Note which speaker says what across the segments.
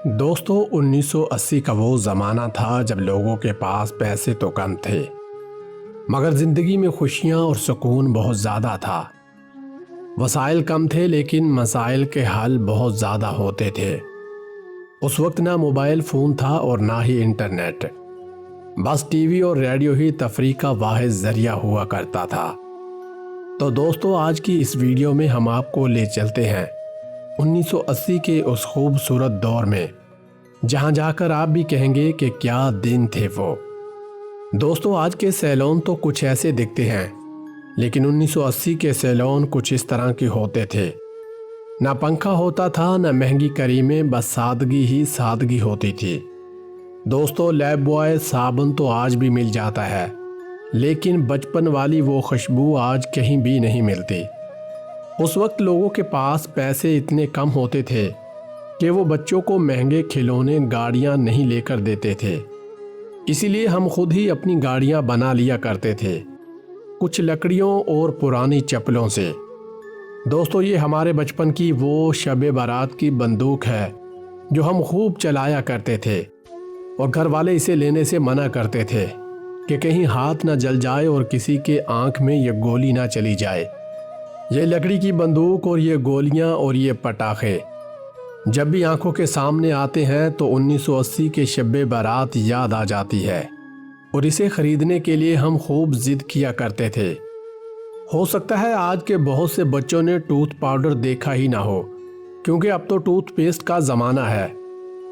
Speaker 1: दोस्तों 1980 का वो ज़माना था जब लोगों के पास पैसे तो कम थे, मगर ज़िंदगी में खुशियाँ और सुकून बहुत ज़्यादा था। वसाइल कम थे लेकिन मसाइल के हल बहुत ज़्यादा होते थे। उस वक्त ना मोबाइल फ़ोन था और ना ही इंटरनेट, बस टीवी और रेडियो ही तफरीह का वाहिद ज़रिया हुआ करता था। तो दोस्तों आज की इस वीडियो में हम आपको ले चलते हैं 1980 के उस खूबसूरत दौर में, जहां जाकर आप भी कहेंगे कि क्या दिन थे वो। दोस्तों आज के सैलून तो कुछ ऐसे दिखते हैं, लेकिन 1980 के सैलून कुछ इस तरह के होते थे। ना पंखा होता था, ना महंगी क्रीमें, बस सादगी ही सादगी होती थी। दोस्तों लैब बॉय साबुन तो आज भी मिल जाता है, लेकिन बचपन वाली वो खुशबू आज कहीं भी नहीं मिलती। उस वक्त लोगों के पास पैसे इतने कम होते थे कि वो बच्चों को महंगे खिलौने गाड़ियां नहीं लेकर देते थे, इसीलिए हम खुद ही अपनी गाड़ियां बना लिया करते थे, कुछ लकड़ियों और पुरानी चप्पलों से। दोस्तों ये हमारे बचपन की वो शब बारात की बंदूक है जो हम खूब चलाया करते थे, और घर वाले इसे लेने से मना करते थे कि कहीं हाथ न जल जाए और किसी के आंख में ये गोली ना चली जाए। ये लकड़ी की बंदूक और ये गोलियां और ये पटाखे जब भी आंखों के सामने आते हैं तो 1980 के शब बारात याद आ जाती है, और इसे खरीदने के लिए हम खूब जिद किया करते थे। हो सकता है आज के बहुत से बच्चों ने टूथ पाउडर देखा ही ना हो, क्योंकि अब तो टूथपेस्ट का ज़माना है,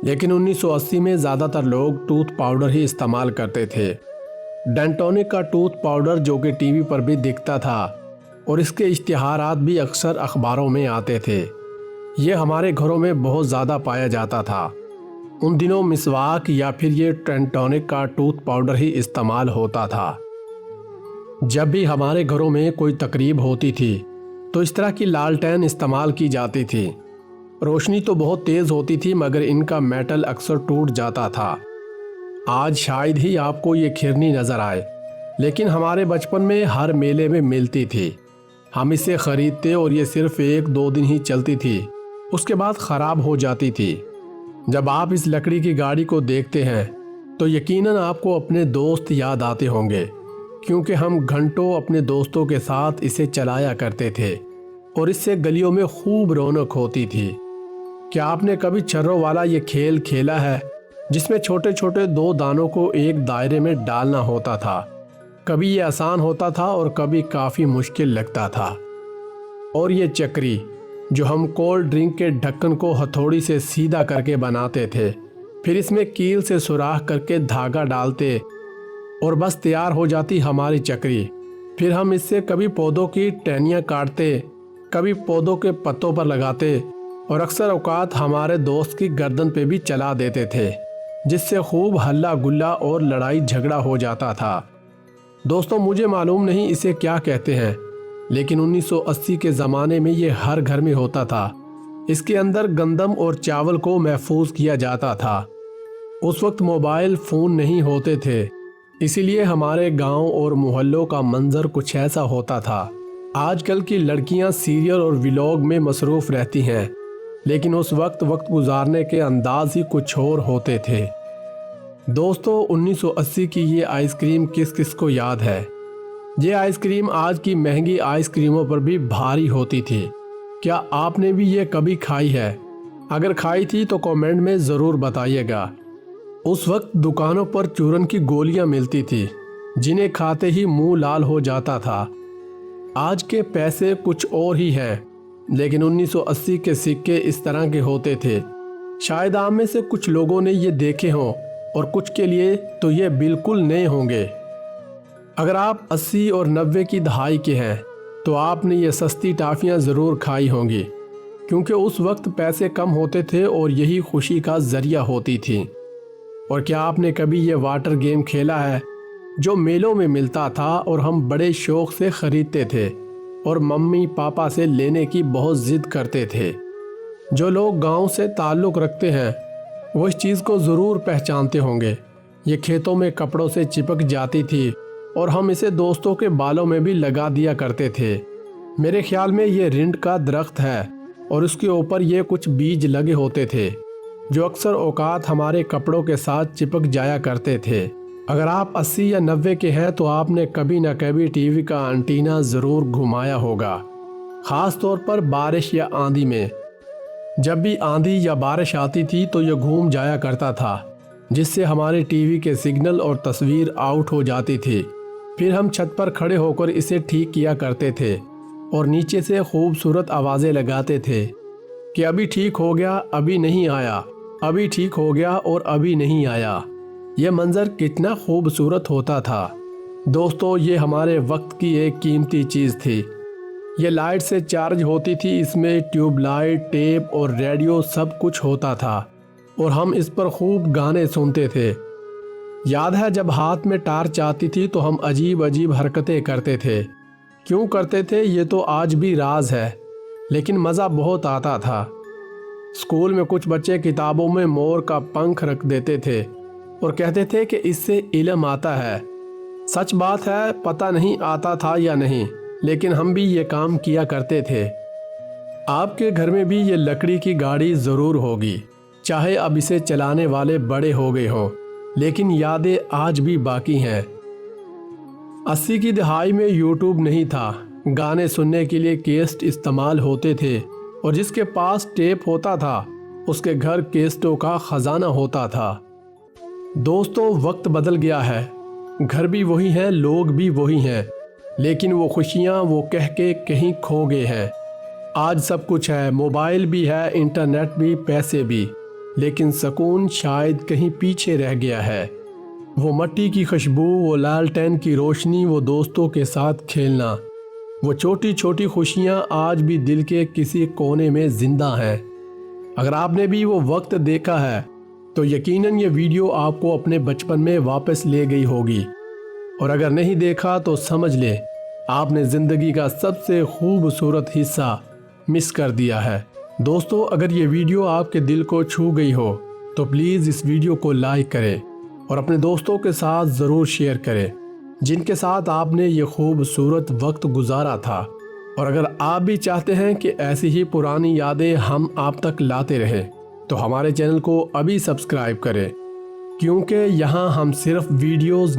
Speaker 1: लेकिन 1980 में ज़्यादातर लोग टूथ पाउडर ही इस्तेमाल करते थे। डेंटोनिक का टूथ पाउडर जो कि टीवी पर भी दिखता था, और इसके इश्तिहारात भी अक्सर अखबारों में आते थे। ये हमारे घरों में बहुत ज़्यादा पाया जाता था। उन दिनों मिसवाक या फिर ये डेंटोनिक का टूथ पाउडर ही इस्तेमाल होता था। जब भी हमारे घरों में कोई तकरीब होती थी तो इस तरह की लालटेन इस्तेमाल की जाती थी। रोशनी तो बहुत तेज़ होती थी, मगर इनका मेटल अक्सर टूट जाता था। आज शायद ही आपको ये खिरनी नज़र आए, लेकिन हमारे बचपन में हर मेले में मिलती थी। हम इसे ख़रीदते और ये सिर्फ 1-2 दिन ही चलती थी, उसके बाद ख़राब हो जाती थी। जब आप इस लकड़ी की गाड़ी को देखते हैं तो यकीनन आपको अपने दोस्त याद आते होंगे, क्योंकि हम घंटों अपने दोस्तों के साथ इसे चलाया करते थे और इससे गलियों में खूब रौनक होती थी। क्या आपने कभी छर्रों वाला ये खेल खेला है, जिसमें छोटे छोटे 2 दानों को एक दायरे में डालना होता था? कभी ये आसान होता था और कभी काफ़ी मुश्किल लगता था। और ये चक्री जो हम कोल्ड ड्रिंक के ढक्कन को हथौड़ी से सीधा करके बनाते थे, फिर इसमें कील से सुराख करके धागा डालते और बस तैयार हो जाती हमारी चक्री। फिर हम इससे कभी पौधों की टहनियाँ काटते, कभी पौधों के पत्तों पर लगाते, और अक्सर औकात हमारे दोस्त की गर्दन पे भी चला देते थे, जिससे खूब हल्ला गुल्ला और लड़ाई झगड़ा हो जाता था। दोस्तों मुझे मालूम नहीं इसे क्या कहते हैं, लेकिन 1980 के ज़माने में ये हर घर में होता था। इसके अंदर गंदम और चावल को महफूज किया जाता था। उस वक्त मोबाइल फ़ोन नहीं होते थे, इसीलिए हमारे गांव और मोहल्लों का मंजर कुछ ऐसा होता था। आजकल की लड़कियां सीरियल और व्लॉग में मसरूफ़ रहती हैं, लेकिन उस वक्त गुजारने के अंदाज ही कुछ और होते थे। दोस्तों 1980 की ये आइसक्रीम किस किस को याद है? ये आइसक्रीम आज की महंगी आइसक्रीमों पर भी भारी होती थी। क्या आपने भी ये कभी खाई है? अगर खाई थी तो कमेंट में ज़रूर बताइएगा। उस वक्त दुकानों पर चूरन की गोलियां मिलती थी, जिन्हें खाते ही मुंह लाल हो जाता था। आज के पैसे कुछ और ही हैं, लेकिन 1980 के सिक्के इस तरह के होते थे। शायद आप में से कुछ लोगों ने ये देखे हों, और कुछ के लिए तो ये बिल्कुल नए होंगे। अगर आप 80 और 90 की दहाई के हैं तो आपने ये सस्ती टॉफ़ियाँ ज़रूर खाई होंगी, क्योंकि उस वक्त पैसे कम होते थे और यही खुशी का ज़रिया होती थी। और क्या आपने कभी ये वाटर गेम खेला है, जो मेलों में मिलता था और हम बड़े शौक़ से ख़रीदते थे और मम्मी पापा से लेने की बहुत ज़िद करते थे? जो लोग गांव से ताल्लुक़ रखते हैं वो इस चीज़ को ज़रूर पहचानते होंगे। ये खेतों में कपड़ों से चिपक जाती थी और हम इसे दोस्तों के बालों में भी लगा दिया करते थे। میرے خیال میں یہ رنڈ کا درخت ہے اور اس کے اوپر یہ کچھ بیج لگے ہوتے تھے جو اکثر اوقات ہمارے کپڑوں کے ساتھ چپک جایا کرتے تھے۔ اگر آپ 80 یا 90 کے ہیں تو آپ نے کبھی نہ کبھی ٹی وی کا انٹینا ضرور گھمایا ہوگا، خاص طور پر بارش یا آندھی میں۔ جب بھی آندھی یا بارش آتی تھی تو یہ گھوم جایا کرتا تھا، جس سے ہمارے ٹی وی کے سگنل اور تصویر آؤٹ ہو جاتی تھی۔ پھر ہم چھت پر کھڑے ہو کر اسے ٹھیک کیا کرتے تھے اور نیچے سے خوبصورت آوازیں لگاتے تھے کہ ابھی ٹھیک ہو گیا، ابھی نہیں آیا، ابھی ٹھیک ہو گیا اور ابھی نہیں آیا۔ یہ منظر کتنا خوبصورت ہوتا تھا۔ دوستو، یہ ہمارے وقت کی ایک قیمتی چیز تھی۔ یہ لائٹ سے چارج ہوتی تھی، اس میں ٹیوب لائٹ، ٹیپ اور ریڈیو سب کچھ ہوتا تھا اور ہم اس پر خوب گانے سنتے تھے۔ یاد ہے جب ہاتھ میں ٹارچ آتی تھی تو ہم عجیب عجیب حرکتیں کرتے تھے۔ کیوں کرتے تھے یہ تو آج بھی راز ہے، لیکن مزہ بہت آتا تھا۔ اسکول میں کچھ بچے کتابوں میں مور کا پنکھ رکھ دیتے تھے اور کہتے تھے کہ اس سے علم آتا ہے۔ سچ بات ہے، پتہ نہیں آتا تھا یا نہیں، لیکن ہم بھی یہ کام کیا کرتے تھے۔ آپ کے گھر میں بھی یہ لکڑی کی گاڑی ضرور ہوگی، چاہے اب اسے چلانے والے بڑے ہو گئے ہوں، لیکن یادیں آج بھی باقی ہیں۔ 80 کی دہائی میں یوٹیوب نہیں تھا، گانے سننے کے لیے کیسٹ استعمال ہوتے تھے اور جس کے پاس ٹیپ ہوتا تھا اس کے گھر کیسٹوں کا خزانہ ہوتا تھا۔ دوستو، وقت بدل گیا ہے، گھر بھی وہی ہیں، لوگ بھی وہی ہیں، لیکن وہ خوشیاں وہ کہہ کے کہیں کھو گئے ہیں۔ آج سب کچھ ہے، موبائل بھی ہے، انٹرنیٹ بھی، پیسے بھی، لیکن سکون شاید کہیں پیچھے رہ گیا ہے۔ وہ مٹی کی خوشبو، وہ لالٹین کی روشنی، وہ دوستوں کے ساتھ کھیلنا، وہ چھوٹی چھوٹی خوشیاں آج بھی دل کے کسی کونے میں زندہ ہیں۔ اگر آپ نے بھی وہ وقت دیکھا ہے تو یقیناً یہ ویڈیو آپ کو اپنے بچپن میں واپس لے گئی ہوگی، اور اگر نہیں دیکھا تو سمجھ لیں آپ نے زندگی کا سب سے خوبصورت حصہ مس کر دیا ہے۔ دوستو، اگر یہ ویڈیو آپ کے دل کو چھو گئی ہو تو پلیز اس ویڈیو کو لائک کریں اور اپنے دوستوں کے ساتھ ضرور شیئر کریں جن کے ساتھ آپ نے یہ خوبصورت وقت گزارا تھا۔ اور اگر آپ بھی چاہتے ہیں کہ ایسی ہی پرانی یادیں ہم آپ تک لاتے رہیں تو ہمارے چینل کو ابھی سبسکرائب کریں، کیونکہ یہاں ہم صرف ویڈیوز